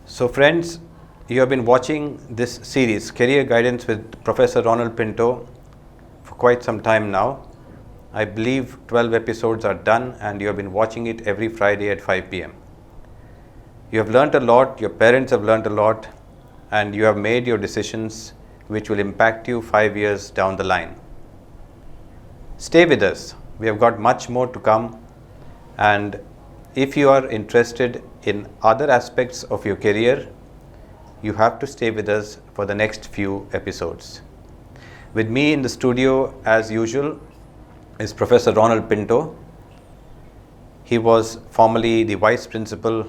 So friends, you have been watching this series, Career Guidance with Professor Ronald Pinto, for quite some time now. I believe 12 episodes are done and you have been watching it every Friday at 5 p.m. You have learnt a lot, your parents have learnt a lot, and you have made your decisions which will impact you 5 years down the line. Stay with us. We have got much more to come, and if you are interested in other aspects of your career, you have to stay with us for the next few episodes. With me in the studio, as usual, is Professor Ronald Pinto. He was formerly the Vice Principal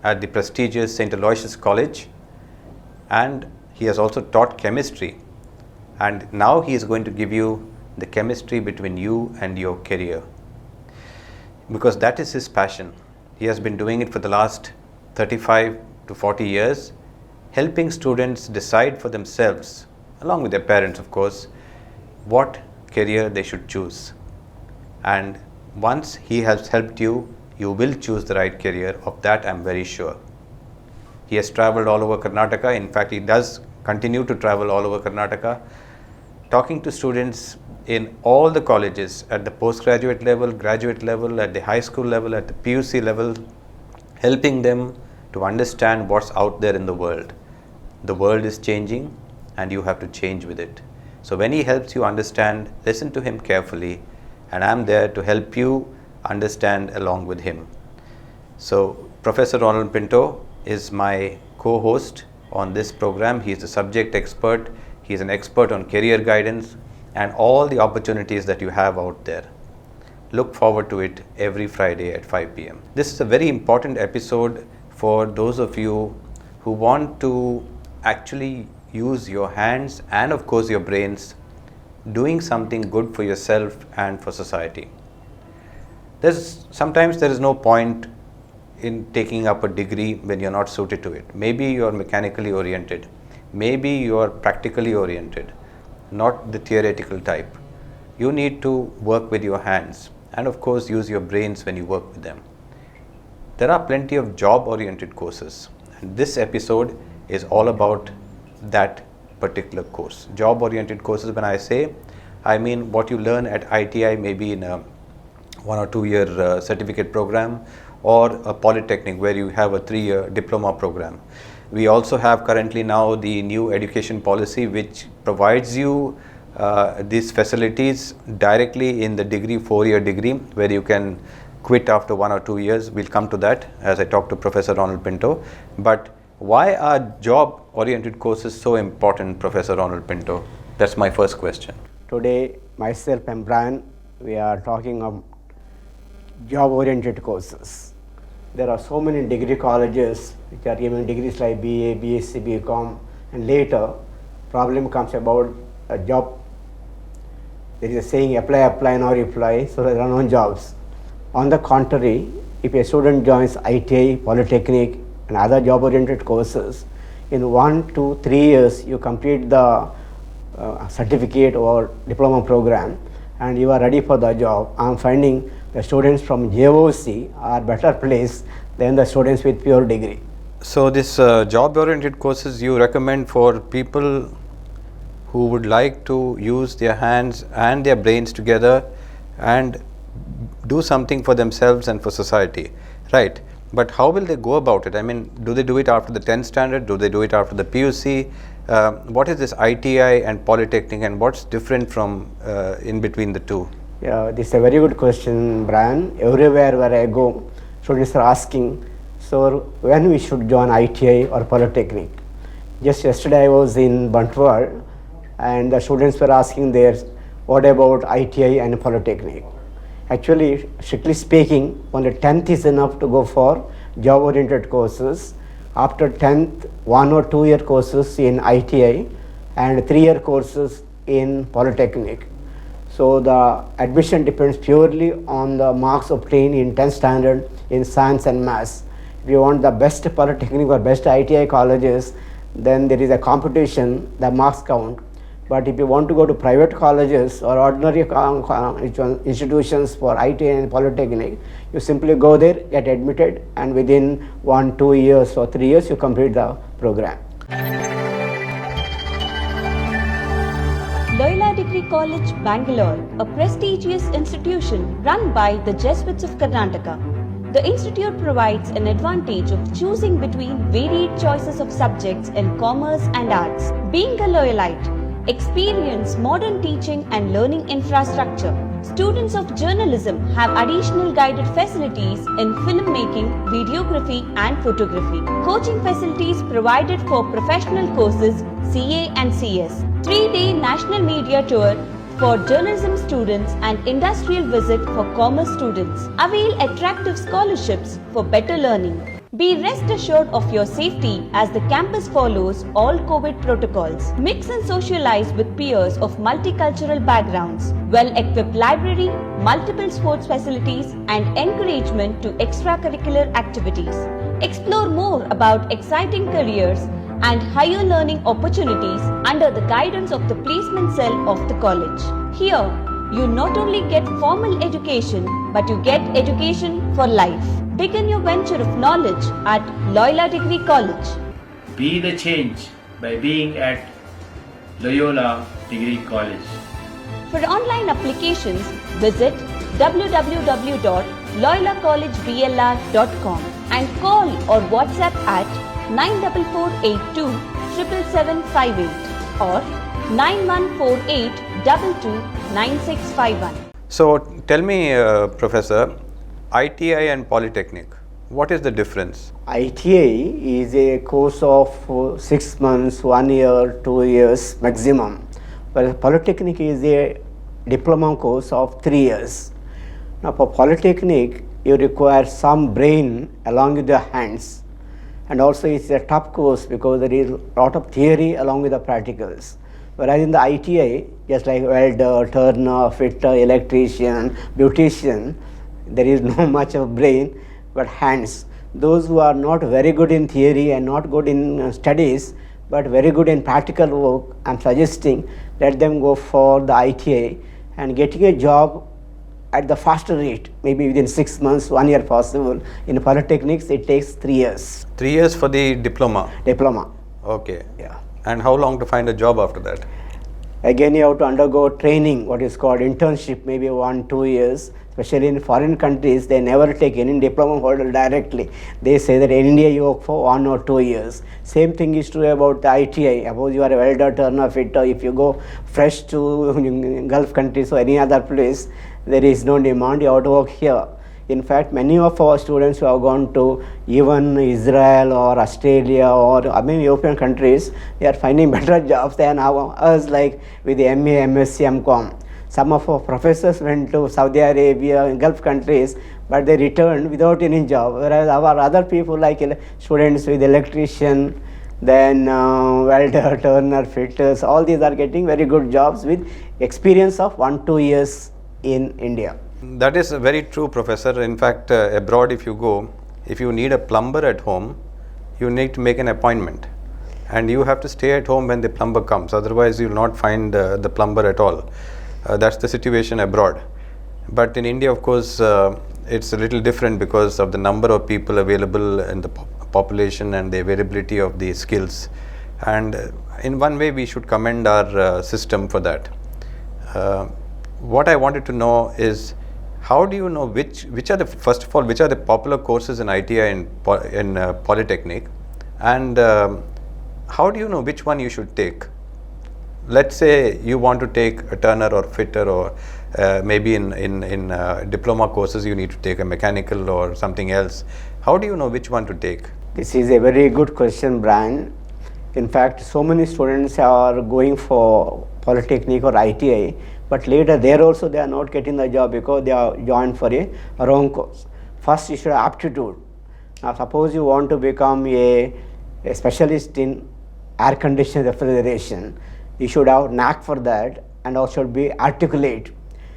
at the prestigious St. Aloysius College, and he has also taught chemistry. And now he is going to give you the chemistry between you and your career, because that is his passion. He has been doing it for the last 35 to 40 years, helping students decide for themselves, along with their parents of course, what career they should choose. And once he has helped you, you will choose the right career. Of that I am very sure. He has traveled all over Karnataka. In fact, he does continue to travel all over Karnataka, talking to students in all the colleges, at the postgraduate level, graduate level, at the high school level, at the PUC level, helping them to understand what's out there in the world. The world is changing and you have to change with it. So when he helps you understand, listen to him carefully, and I'm there to help you understand along with him. So Professor Ronald Pinto is my co-host on this program. He is a subject expert. He is an expert on career guidance and all the opportunities that you have out there. Look forward to it every Friday at 5 p.m. This is a very important episode for those of you who want to actually use your hands and of course your brains, doing something good for yourself and for society. Sometimes there is no point in taking up a degree when you're not suited to it. Maybe you're mechanically oriented, maybe you're practically oriented, not the theoretical type. You need to work with your hands and of course use your brains when you work with them. There are plenty of job-oriented courses, and this episode is all about that particular course. Job-oriented courses, when I say, I mean what you learn at ITI, maybe in a 1 or 2 year certificate program, or a polytechnic where you have a 3-year diploma program. We also have currently now the new education policy which provides you these facilities directly in the degree, 4-year degree, where you can quit after 1 or 2 years. We'll come to that as I talk to Professor Ronald Pinto. But why are job-oriented courses so important, Professor Ronald Pinto? That's my first question. Today, myself and Brian, we are talking of job-oriented courses. There are so many degree colleges which are giving degrees like BA, BSc, BCom, and later problem comes about a job. There is a saying, apply, nor reply, so there are no jobs. On the contrary, if a student joins ITI, Polytechnic, and other job-oriented courses, in 1 to 3 years you complete the certificate or diploma program and you are ready for the job. I am finding the students from JOC are better placed than the students with pure degree. So this job-oriented courses you recommend for people who would like to use their hands and their brains together and do something for themselves and for society, right? But how will they go about it? I mean, do they do it after the 10th standard? Do they do it after the PUC? What is this ITI and Polytechnic, and what's different from in between the two? Yeah, this is a very good question, Brian. Everywhere where I go, students are asking, so when we should join ITI or Polytechnic? Just yesterday I was in Bantwal and the students were asking there, what about ITI and Polytechnic? Actually, strictly speaking, only 10th is enough to go for job-oriented courses. After 10th, 1 or 2 year courses in ITI and 3-year courses in Polytechnic. So the admission depends purely on the marks obtained in 10th standard in science and maths. If you want the best Polytechnic or best ITI colleges, then there is a competition, the marks count. But if you want to go to private colleges or ordinary institutions for IT and Polytechnic, you simply go there, get admitted, and within 1-2 years or 3 years, you complete the program. Loyola Degree College, Bengaluru, a prestigious institution run by the Jesuits of Karnataka. The institute provides an advantage of choosing between varied choices of subjects in commerce and arts. Being a Loyolite, experience modern teaching and learning infrastructure. Students of journalism have additional guided facilities in filmmaking, videography and photography. Coaching facilities provided for professional courses CA and CS. 3-day national media tour for journalism students and industrial visit for commerce students. Avail attractive scholarships for better learning. Be rest assured of your safety as the campus follows all COVID protocols. Mix and socialize with peers of multicultural backgrounds. Well-equipped library, multiple sports facilities and encouragement to extracurricular activities. Explore more about exciting careers and higher learning opportunities under the guidance of the placement cell of the college. Here, you not only get formal education, but you get education for life. Begin your venture of knowledge at Loyola Degree College. Be the change by being at Loyola Degree College. For online applications, visit www.loyolacollegeblr.com and call or WhatsApp at 94482 77758 or 9148229651. So tell me, Professor, ITI and Polytechnic, what is the difference? ITI is a course of 6 months, 1 year, 2 years maximum, whereas Polytechnic is a diploma course of 3 years. Now for Polytechnic, you require some brain along with your hands, and also it's a tough course because there is a lot of theory along with the practicals. Whereas in the ITI, just like welder, turner, fitter, electrician, beautician, there is no much of brain but hands. Those who are not very good in theory and not good in studies but very good in practical work, I am suggesting let them go for the ITI and getting a job at the faster rate, maybe within 6 months, 1 year possible. In Polytechnics, it takes 3 years. 3 years for the diploma? Diploma. Okay. Yeah. And how long to find a job after that? Again, you have to undergo training, what is called internship, maybe 1-2 years. Especially in foreign countries, they never take any diploma holder directly. They say that in India you work for 1 or 2 years. Same thing is true about the ITI. Suppose you are a welder, turner, fitter. If you go fresh to Gulf countries or any other place, there is no demand. You have to work here. In fact, many of our students who have gone to even Israel or Australia or European countries, they are finding better jobs than us, like with the MA, MSc, MCom. Some of our professors went to Saudi Arabia and Gulf countries, but they returned without any job. Whereas our other people, like students with electrician, then welder, turner, fitters, all these are getting very good jobs with experience of 1-2 years in India. That is very true, Professor. In fact, abroad if you go, if you need a plumber at home, you need to make an appointment. And you have to stay at home when the plumber comes. Otherwise, you will not find the plumber at all. That's the situation abroad. But in India, of course, it's a little different because of the number of people available in the population and the availability of the skills. And in one way, we should commend our system for that. What I wanted to know is, how do you know which are the, first of all, which are the popular courses in ITI and in Polytechnic, and how do you know which one you should take? Let's say you want to take a turner or fitter, or maybe in diploma courses you need to take a mechanical or something else. How do you know which one to take? This is a very good question, Brian. In fact, so many students are going for Polytechnic or ITI, but later there also they are not getting the job because they are joined for a wrong course. First, you should have aptitude. Now, suppose you want to become a specialist in air conditioning refrigeration, you should have knack for that and also should be articulate.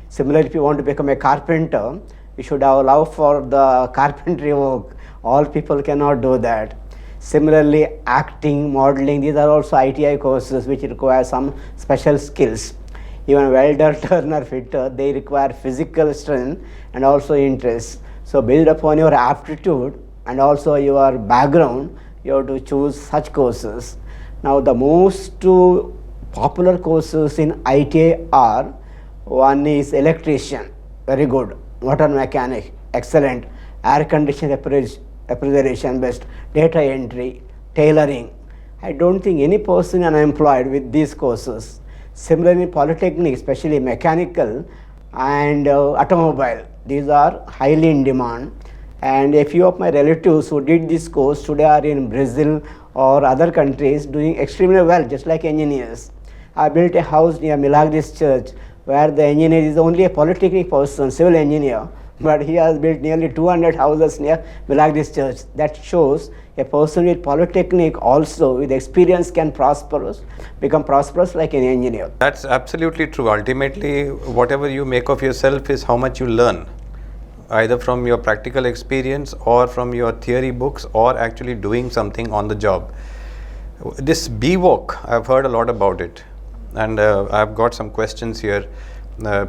Similarly, if you want to become a carpenter, you should have love for the carpentry work. All people cannot do that. Similarly, acting, modeling, these are also ITI courses which require some special skills. Even welder, turner, fitter, they require physical strength and also interest. So based upon your aptitude and also your background, you have to choose such courses. Now the most popular courses in ITI are, one is electrician, very good, motor mechanic, excellent, air conditioning refrigeration best, data entry, tailoring. I don't think any person unemployed with these courses. Similarly, polytechnic, especially mechanical and automobile, these are highly in demand. And a few of my relatives who did this course today are in Brazil or other countries doing extremely well, just like engineers. I built a house near Milagris Church where the engineer is only a polytechnic person, civil engineer, but he has built nearly 200 houses near Milagris Church. That shows a person with polytechnic also with experience can become prosperous like an engineer. That's absolutely true. Ultimately, whatever you make of yourself is how much you learn, either from your practical experience or from your theory books or actually doing something on the job. This BWalk, I've heard a lot about it, and I've got some questions here.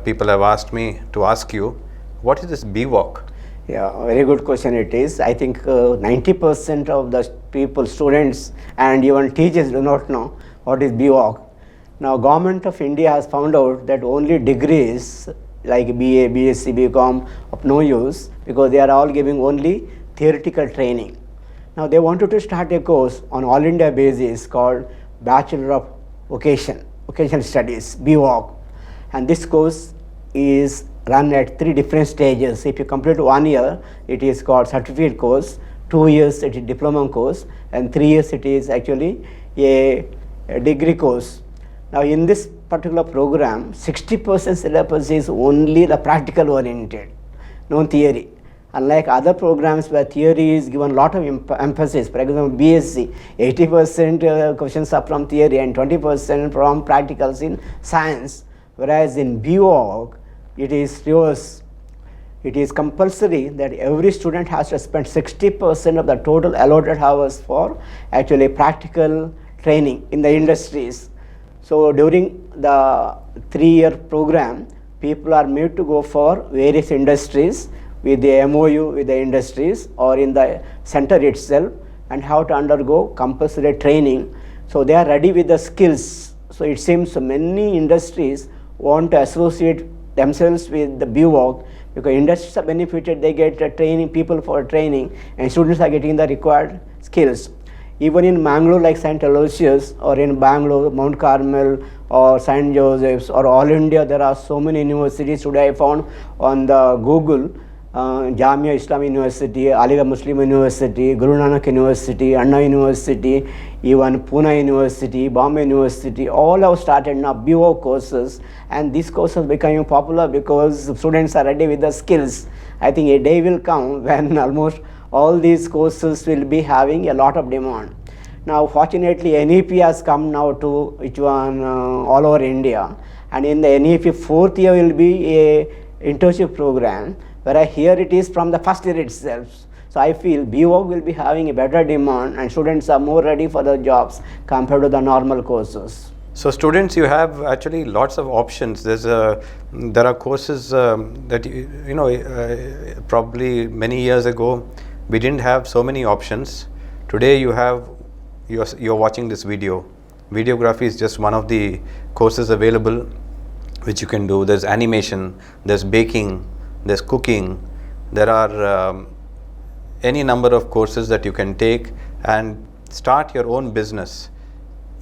People have asked me to ask you, what is this BWalk? Yeah, very good question it is. I think 90% of the people, students and even teachers do not know what is BWalk. Now, Government of India has found out that only degrees like BA, BSc, BCom of no use because they are all giving only theoretical training. Now, they wanted to start a course on all India basis called Bachelor of Vocational Studies, BWalk. And this course is run at 3 different stages. If you complete 1 year, it is called certificate course, 2 years it is diploma course, and 3 years it is actually a degree course. Now in this particular program, 60% syllabus is only the practical oriented, no theory. Unlike other programs where theory is given a lot of emphasis, for example BSc, 80% questions are from theory and 20% from practicals in science, whereas in BWalk, it is reverse. It is compulsory that every student has to spend 60% of the total allotted hours for actually practical training in the industries. So during the 3-year program, people are made to go for various industries with the MOU with the industries or in the center itself and have to undergo compulsory training. So they are ready with the skills. So it seems many industries want to associate themselves with the BWalk because industries are benefited, they get training, people for training, and students are getting the required skills. Even in Mangaluru like St. Aloysius or in Bangalore, Mount Carmel or St. Joseph's or all India, there are so many universities today I found on the Google. Jamia Islam University, Aligarh Muslim University, Guru Nanak University, Anna University, even Pune University, Bombay University, all have started now BWalk courses, and these courses becoming popular because students are ready with the skills. I think a day will come when almost all these courses will be having a lot of demand. Now fortunately NEP has come now to all over India, and in the NEP 4th year will be a internship program, whereas here it is from the first year itself. So I feel BWalk will be having a better demand and students are more ready for the jobs compared to the normal courses. So students, you have actually lots of options. There are courses that probably many years ago we didn't have so many options. Today you're watching this video. Videography is just one of the courses available which you can do. There's animation, there's baking, there's cooking, there are any number of courses that you can take and start your own business,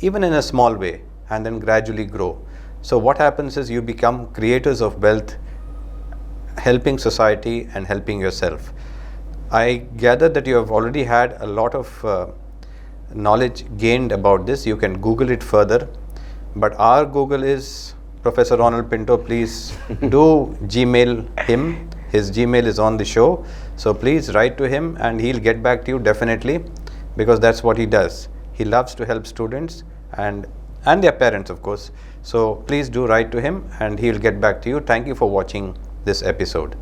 even in a small way, and then gradually grow. So what happens is you become creators of wealth, helping society and helping yourself. I gather that you have already had a lot of knowledge gained about this. You can Google it further, but our Google is Professor Ronald Pinto. Please do Gmail him. His Gmail is on the show. So please write to him and he'll get back to you definitely, because that's what he does. He loves to help students and their parents, of course. So please do write to him and he'll get back to you. Thank you for watching this episode.